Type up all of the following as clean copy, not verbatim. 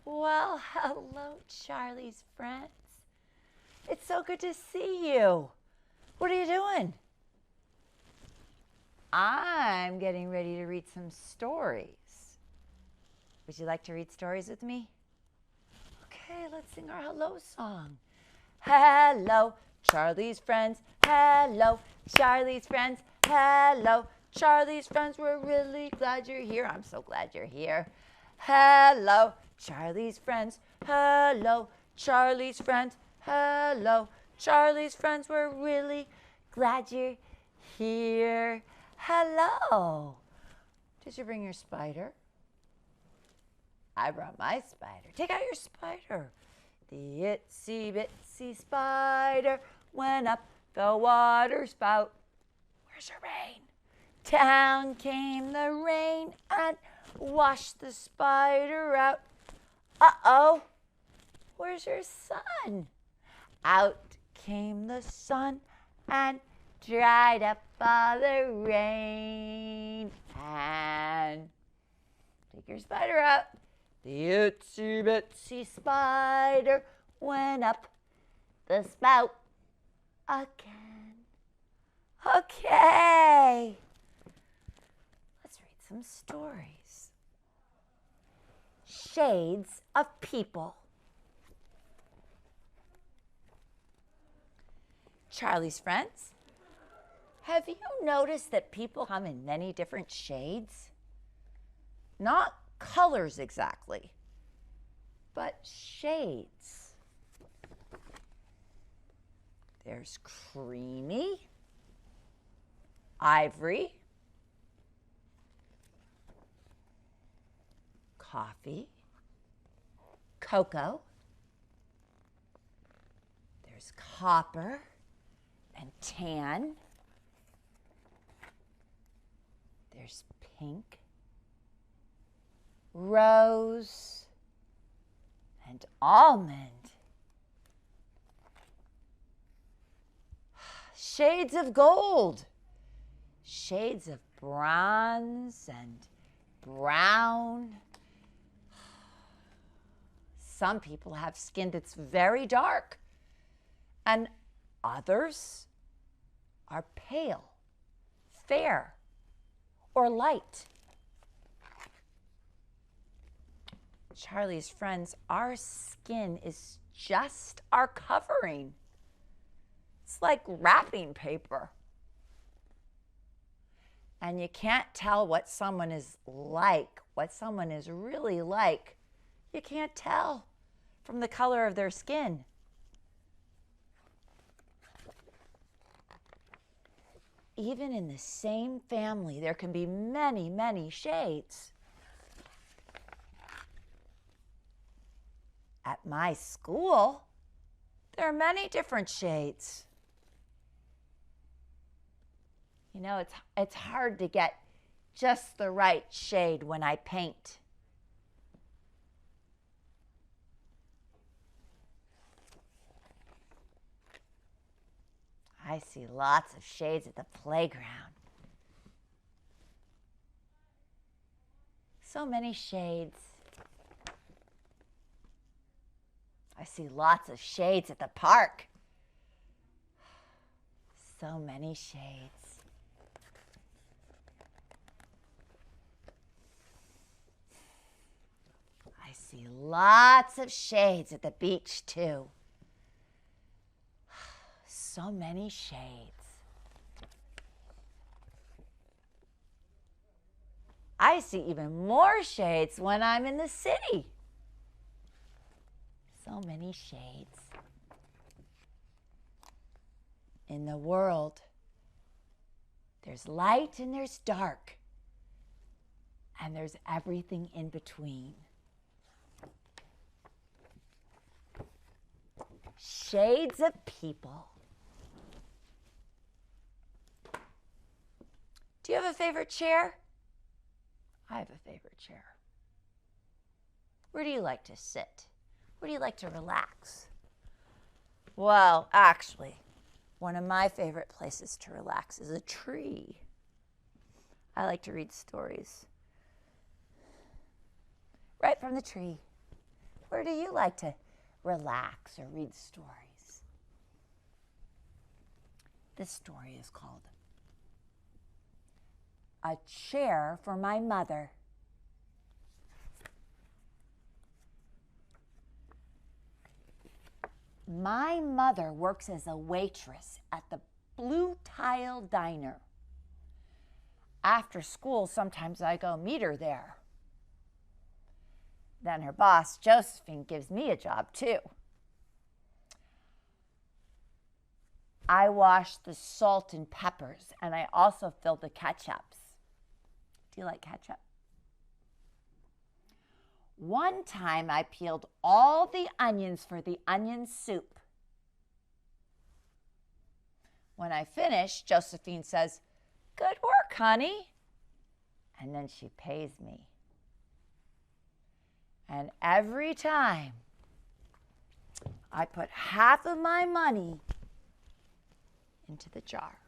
Well, hello, Charlie's friends. It's so good to see you. What are you doing? I'm getting ready to read some stories. Would you like to read stories with me? Okay, let's sing our hello song. Hello, Charlie's friends. Hello, Charlie's friends. Hello, Charlie's friends. We're really glad you're here. I'm so glad you're here. Hello, Charlie's friends. Hello, Charlie's friends. Hello, Charlie's friends. We're really glad you're here. Hello. Did you bring your spider? I brought my spider. Take out your spider. The itsy bitsy spider went up the water spout. Where's your rain? Down came the rain and washed the spider out. Uh-oh, where's your sun? Out came the sun and dried up all the rain. And take your spider out. The itsy bitsy spider went up the spout again. Okay, let's read some stories. Shades of People. Charlie's friends, have you noticed that people come in many different shades? Not colors exactly, but shades. There's creamy, ivory, coffee, cocoa. There's copper and tan. There's pink, rose, and almond. Shades of gold, shades of bronze and brown. Some people have skin that's very dark, and others are pale, fair, or light. Charlie's friends, our skin is just our covering. It's like wrapping paper. And you can't tell what someone is like, what someone is really like. You can't tell from the color of their skin. Even in the same family, there can be many, many shades. At my school, there are many different shades. You know, it's hard to get just the right shade when I paint. I see lots of shades at the playground. So many shades. I see lots of shades at the park. So many shades. I see lots of shades at the beach too. So many shades. I see even more shades when I'm in the city. So many shades. In the world, there's light and there's dark, and there's everything in between. Shades of people. Do you have a favorite chair? I have a favorite chair. Where do you like to sit? Where do you like to relax? Well, actually, one of my favorite places to relax is a tree. I like to read stories right from the tree. Where do you like to relax or read stories? This story is called A Chair for My Mother. My mother works as a waitress at the Blue Tile Diner. After school, sometimes I go meet her there. Then her boss, Josephine, gives me a job too. I wash the salt and peppers, and I also fill the ketchups. Do you like ketchup? One time I peeled all the onions for the onion soup. When I finish, Josephine says, "Good work, honey." And then she pays me. And every time I put half of my money into the jar.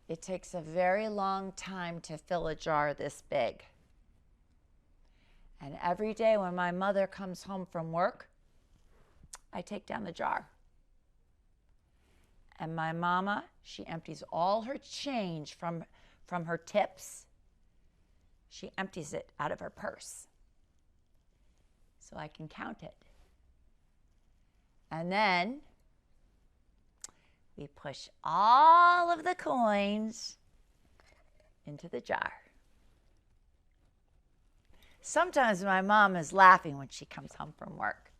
It takes a very long time to fill a jar this big. And every day when my mother comes home from work, I take down the jar. And my mama, she empties all her change from her tips. She empties it out of her purse so I can count it. And then we push all of the coins into the jar. Sometimes my mom is laughing when she comes home from work.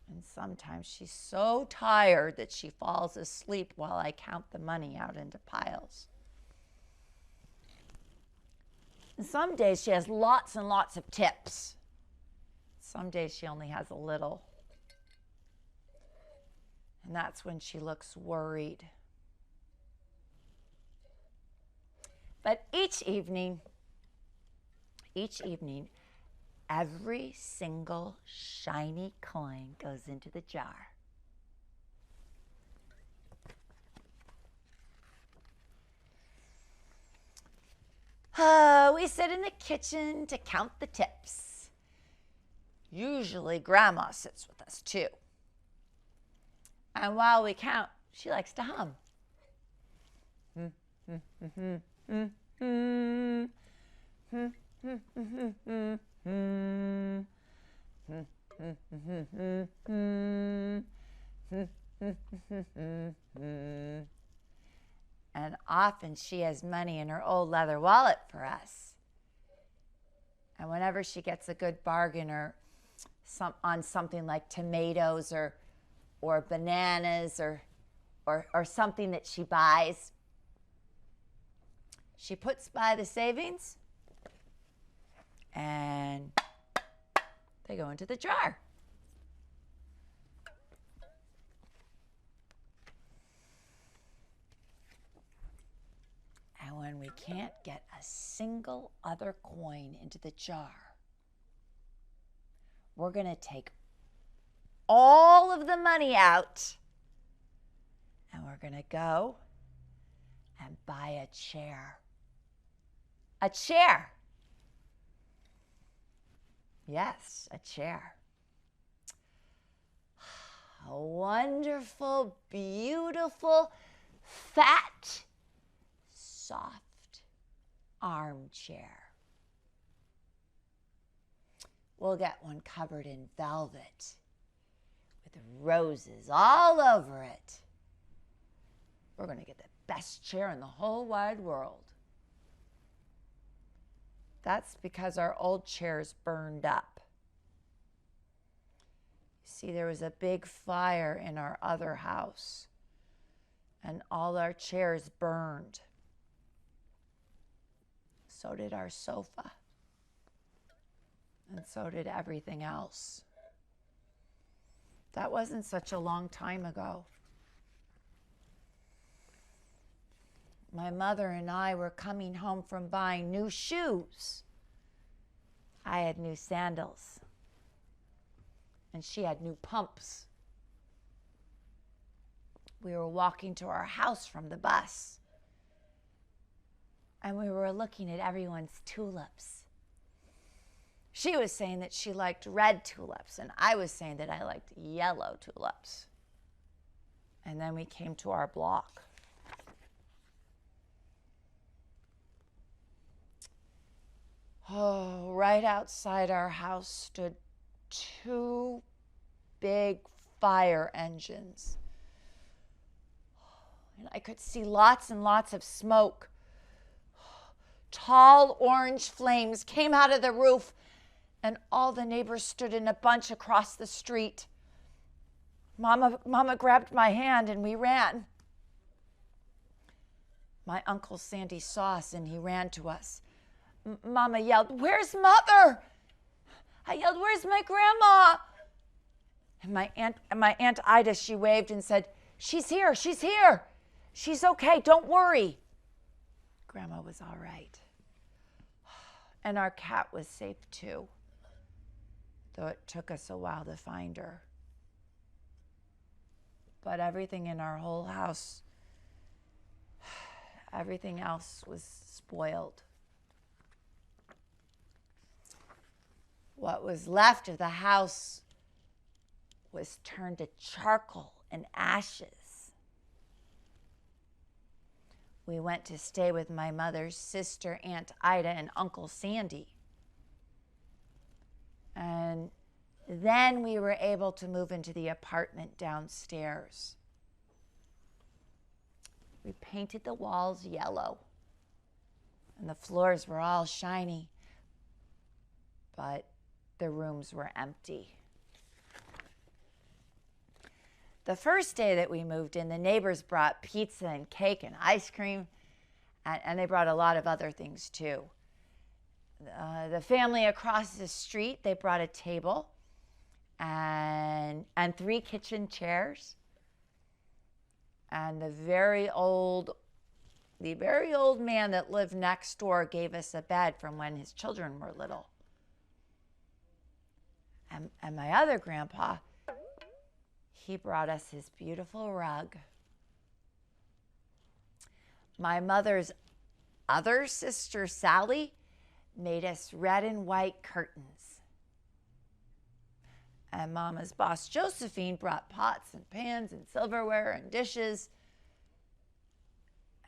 And sometimes she's so tired that she falls asleep while I count the money out into piles. And some days she has lots and lots of tips. Some days she only has a little. And that's when she looks worried. But each evening, every single shiny coin goes into the jar. We sit in the kitchen to count the tips. Usually Grandma sits with us too. And while we count, she likes to hum. And often she has money in her old leather wallet for us. And whenever she gets a good bargain or on something like tomatoes or bananas or something that she buys, she puts by the savings and they go into the jar. And when we can't get a single other coin into the jar, we're going to take all of the money out and we're going to go and buy a chair. A chair. Yes, a chair. A wonderful, beautiful, fat, soft armchair. We'll get one covered in velvet with roses all over it. We're going to get the best chair in the whole wide world. That's because our old chairs burned up. See, there was a big fire in our other house, and all our chairs burned. So did our sofa, and so did everything else. That wasn't such a long time ago. My mother and I were coming home from buying new shoes. I had new sandals, and she had new pumps. We were walking to our house from the bus, and we were looking at everyone's tulips. She was saying that she liked red tulips, and I was saying that I liked yellow tulips. And then we came to our block. Oh, right outside our house stood 2 big fire engines. And I could see lots and lots of smoke. Tall orange flames came out of the roof, and all the neighbors stood in a bunch across the street. Mama grabbed my hand and we ran. My Uncle Sandy saw us and he ran to us. Mama yelled, "Where's Mother?" I yelled, "Where's my grandma?" And my aunt Ida, she waved and said, "She's here, she's here. She's okay, don't worry." Grandma was all right. And our cat was safe too, though it took us a while to find her. But everything in our whole house, everything else was spoiled. What was left of the house was turned to charcoal and ashes. We went to stay with my mother's sister, Aunt Ida, and Uncle Sandy. And then we were able to move into the apartment downstairs. We painted the walls yellow, and the floors were all shiny, but the rooms were empty. The first day that we moved in, the neighbors brought pizza and cake and ice cream, and they brought a lot of other things too. The family across the street, they brought a table and 3 kitchen chairs. And the very old man that lived next door gave us a bed from when his children were little. And my other grandpa, he brought us his beautiful rug. My mother's other sister, Sally, made us red and white curtains. And Mama's boss, Josephine, brought pots and pans and silverware and dishes.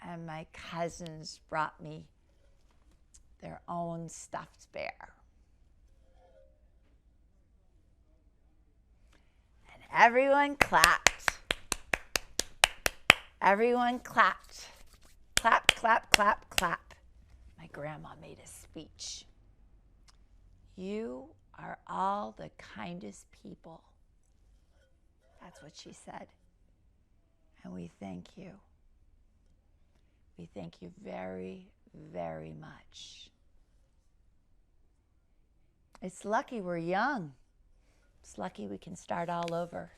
And my cousins brought me their own stuffed bear. And everyone clapped. Everyone clapped. Clap, clap, clap, clap. My grandma made a speech. "You are all the kindest people." That's what she said. And we thank you. We thank you very, very much. It's lucky we're young. It's lucky we can start all over.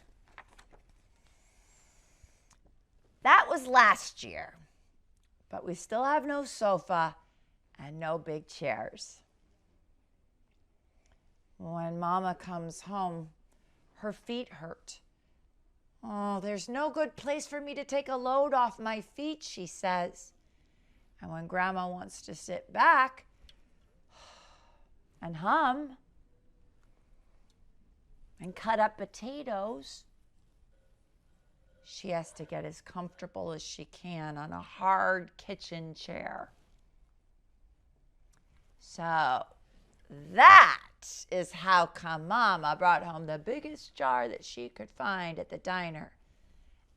That was last year, but we still have no sofa and no big chairs. When Mama comes home, her feet hurt. "Oh, there's no good place for me to take a load off my feet," she says. And when Grandma wants to sit back and hum and cut up potatoes, she has to get as comfortable as she can on a hard kitchen chair. So that is how come Mama brought home the biggest jar that she could find at the diner.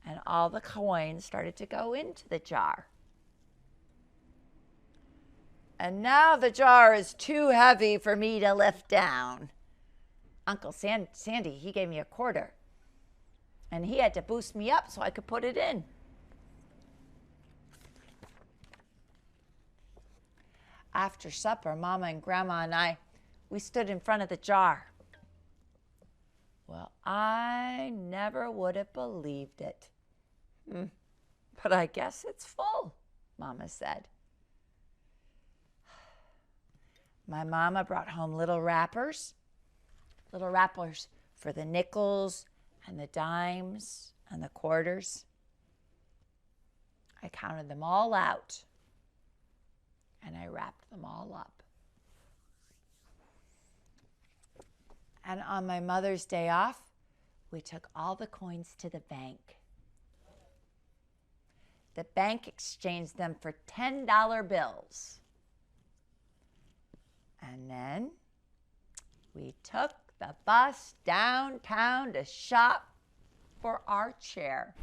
And all the coins started to go into the jar. And now the jar is too heavy for me to lift down. Uncle Sandy, he gave me a quarter. And he had to boost me up so I could put it in. After supper, Mama and Grandma and I, we stood in front of the jar. Well, I never would have believed it. But I guess it's full, Mama said. My mama brought home little wrappers for the nickels and the dimes and the quarters. I counted them all out. and I wrapped them all up. And on my Mother's Day off, we took all the coins to the bank. The bank exchanged them for $10 bills. And then we took the bus downtown to shop for our chair.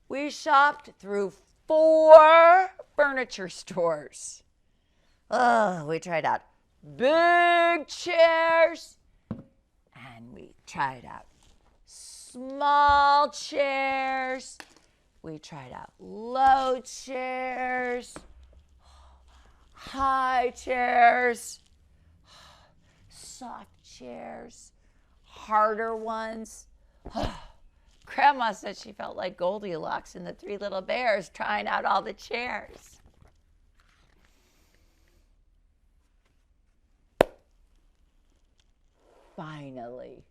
We shopped through 4 furniture stores. Oh, we tried out big chairs, and we tried out small chairs. We tried out low chairs, high chairs, soft chairs, harder ones. Grandma said she felt like Goldilocks and the 3 little bears trying out all the chairs. Finally,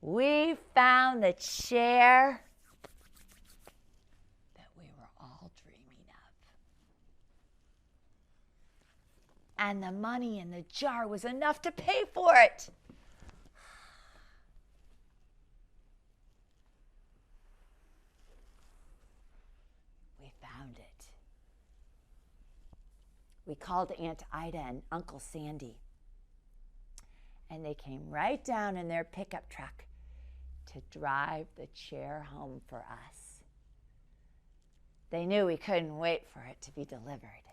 we found the chair that we were all dreaming of. And the money in the jar was enough to pay for it. We found it. We called Aunt Ida and Uncle Sandy. And they came right down in their pickup truck to drive the chair home for us. They knew we couldn't wait for it to be delivered.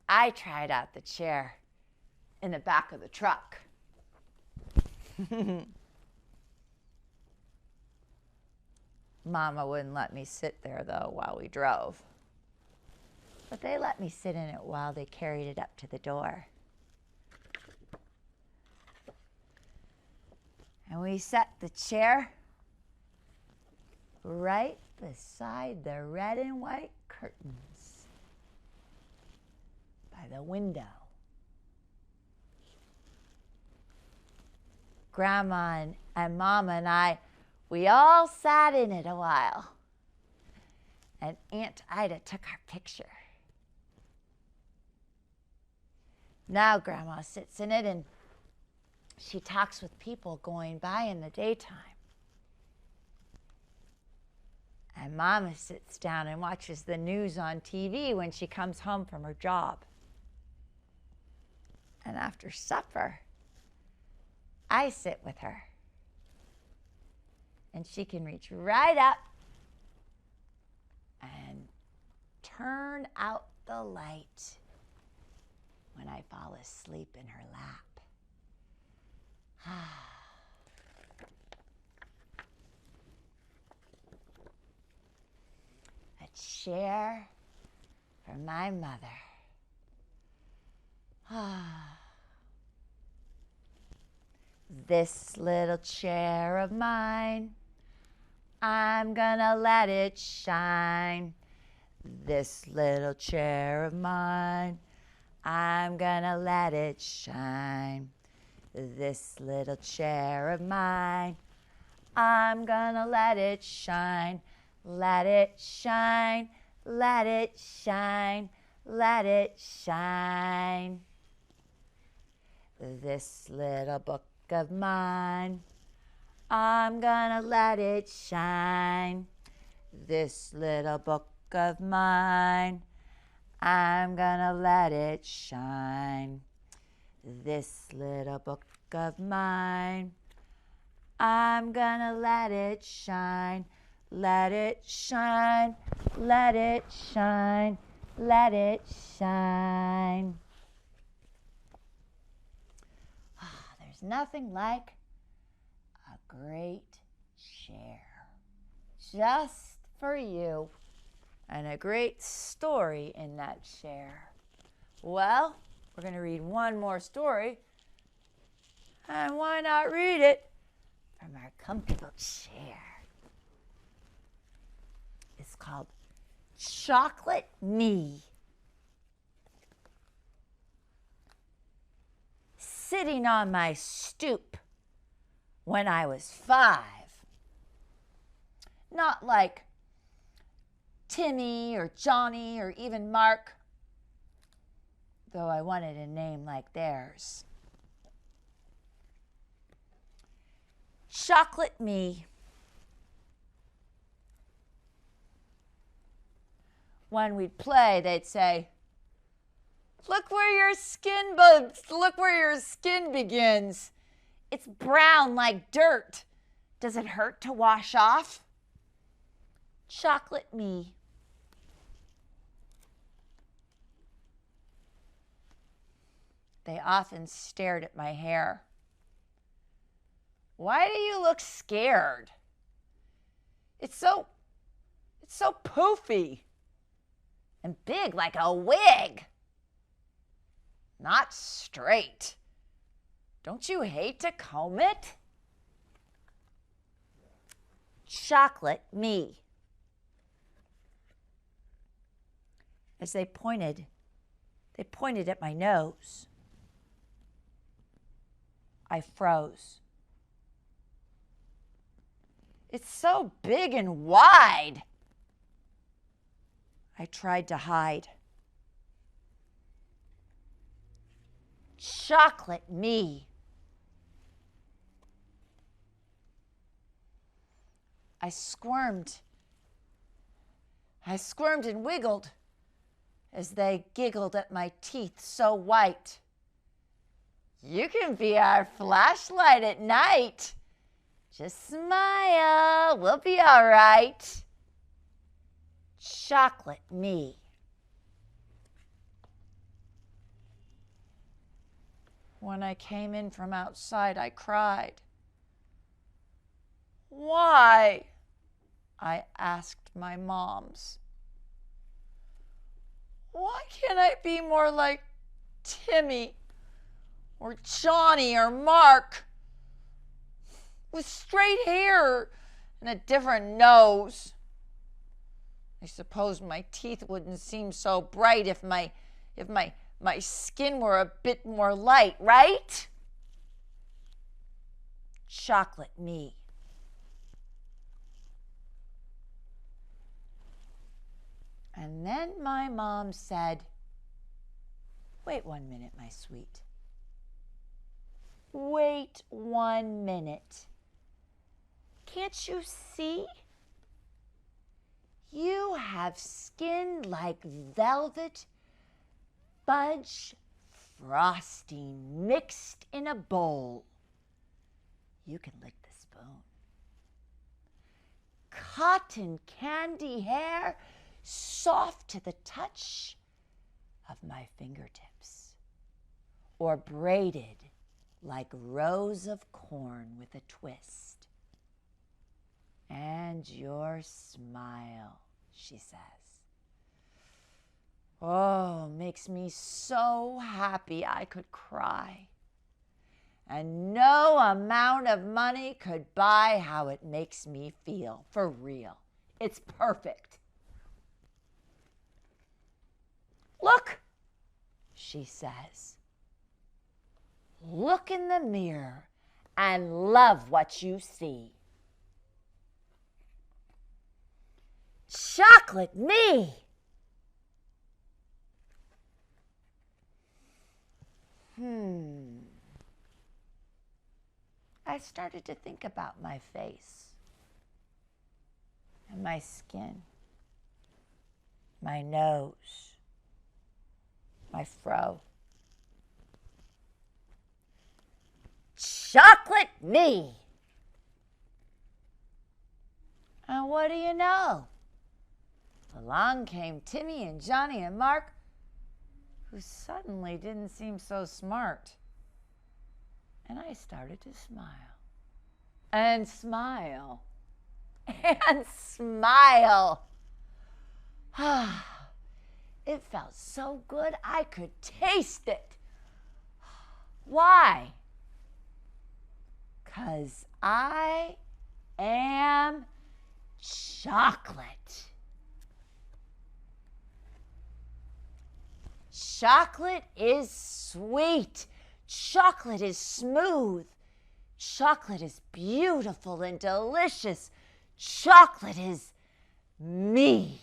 I tried out the chair in the back of the truck. Mama wouldn't let me sit there, though, while we drove. But they let me sit in it while they carried it up to the door. And we set the chair right beside the red and white curtains by the window. Grandma and Mama and I, we all sat in it a while. And Aunt Ida took our picture. Now Grandma sits in it and she talks with people going by in the daytime. And Mama sits down and watches the news on TV when she comes home from her job. And after supper, I sit with her. And she can reach right up and turn out the light when I fall asleep in her lap. A chair for my mother. This little chair of mine, I'm gonna let it shine. This little chair of mine, I'm gonna let it shine. This little chair of mine, I'm gonna let it shine. Let it shine, let it shine, let it shine. This little book of mine, I'm gonna let it shine. This little book of mine, I'm gonna let it shine. This little book of mine, I'm gonna let it shine. Let it shine, let it shine, let it shine. There's nothing like a great chair just for you, and a great story in that chair. Well, we're going to read one more story, and why not read it from our comfortable chair? It's called Chocolate Me. sitting on my stoop when I was 5. Not like Timmy or Johnny or even Mark, though I wanted a name like theirs. Chocolate me. When we'd play, they'd say, look where your skin begins. It's brown like dirt. Does it hurt to wash off? Chocolate me. They often stared at my hair. Why do you look scared? It's so poofy and big like a wig. Not straight. Don't you hate to comb it? Chocolate me. As they pointed at my nose. I froze. It's so big and wide. I tried to hide. Chocolate me. I squirmed and wiggled as they giggled at my teeth so white. You can be our flashlight at night. Just smile, we'll be all right. Chocolate me. When I came in from outside, I cried. Why? I asked my moms. Why can't I be more like Timmy or Johnny or Mark with straight hair and a different nose? I suppose my teeth wouldn't seem so bright if my skin were a bit more light, right? Chocolate me. And then my mom said, wait 1 minute, my sweet. Wait 1 minute. Can't you see? You have skin like velvet fudge frosting mixed in a bowl. You can lick the spoon. Cotton candy hair, soft to the touch of my fingertips, or braided like rows of corn with a twist. And your smile, she says. Oh, makes me so happy I could cry. And no amount of money could buy how it makes me feel, for real. It's perfect. Look, she says. Look in the mirror and love what you see. Chocolate me. I started to think about my face and my skin, my nose, my fro. Chocolate me. And what do you know? Along came Timmy and Johnny and Mark, who suddenly didn't seem so smart. And I started to smile. And smile. And smile. It felt so good I could taste it. Why? 'Cause I am chocolate. Chocolate is sweet, Chocolate is smooth. Chocolate is beautiful and delicious. Chocolate is me.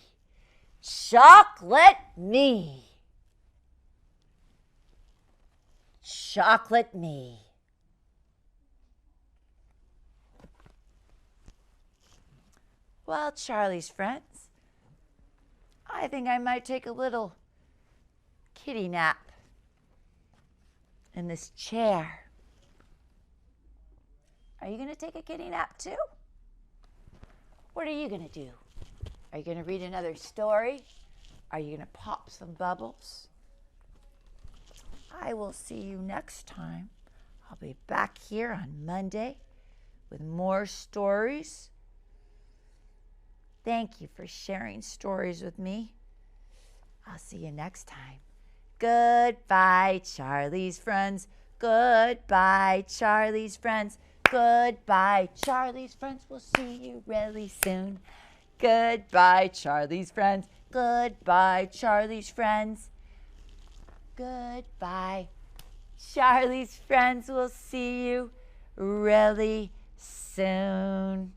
Chocolate me. Chocolate me. Well, Charlie's friends, I think I might take a little kitty nap in this chair. Are you going to take a kitty nap too? What are you going to do? Are you going to read another story? Are you going to pop some bubbles? I will see you next time. I'll be back here on Monday with more stories. Thank you for sharing stories with me. I'll see you next time. Goodbye, Charlie's friends. Goodbye, Charlie's friends. Goodbye, Charlie's friends. We'll see you really soon. Goodbye, Charlie's friends. Goodbye, Charlie's friends. Goodbye, Charlie's friends. We'll see you really soon.